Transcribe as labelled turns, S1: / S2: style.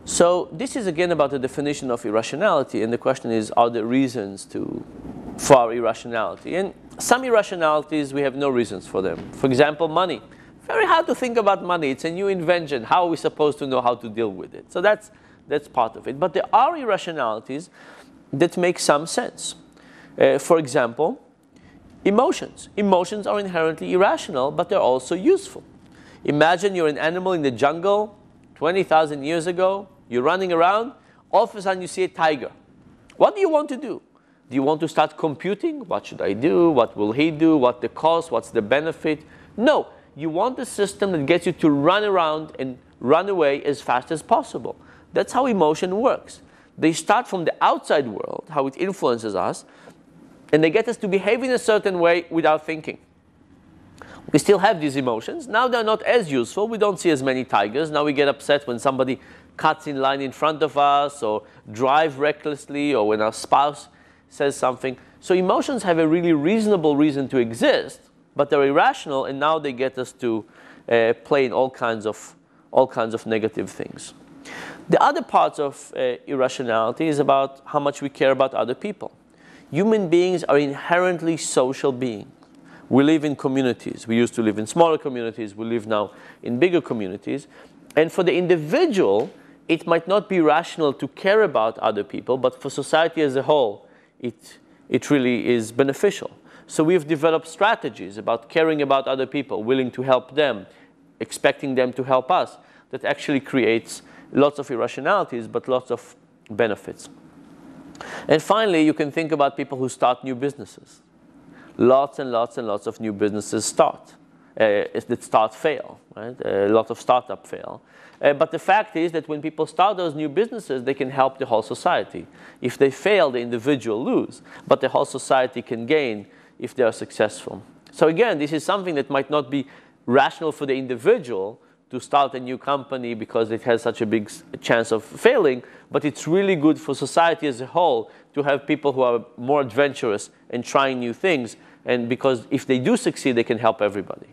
S1: So this is again about the definition of irrationality, and the question is, are there reasons for our irrationality? And some irrationalities, we have no reasons for them. For example, money. Very hard to think about money. It's a new invention. How are we supposed to know how to deal with it? So that's part of it. But there are irrationalities that make some sense. For example, emotions. Emotions are inherently irrational, but they're also useful. Imagine you're an animal in the jungle 20,000 years ago. You're running around. All of a sudden, you see a tiger. What do you want to do? Do you want to start computing? What should I do? What will he do? What's the cost? What's the benefit? No. You want a system that gets you to run around and run away as fast as possible. That's how emotion works. They start from the outside world, how it influences us, and they get us to behave in a certain way without thinking. We still have these emotions. Now they're not as useful. We don't see as many tigers. Now we get upset when somebody cuts in line in front of us, or drive recklessly, or when our spouse says something. So emotions have a really reasonable reason to exist, but they're irrational, and now they get us to play in all kinds of negative things. The other parts of irrationality is about how much we care about other people. Human beings are inherently social beings. We live in communities. We used to live in smaller communities. We live now in bigger communities. And for the individual, it might not be rational to care about other people, but for society as a whole, it really is beneficial. So we've developed strategies about caring about other people, willing to help them, expecting them to help us, that actually creates lots of irrationalities, but lots of benefits. And finally, you can think about people who start new businesses. Lots and lots and lots of new businesses fail, right? A lot of startups fail. But the fact is that when people start those new businesses, they can help the whole society. If they fail, the individual lose, but the whole society can gain if they are successful. So again, this is something that might not be rational for the individual to start a new company because it has such a big chance of failing, but it's really good for society as a whole to have people who are more adventurous and trying new things, and because if they do succeed, they can help everybody.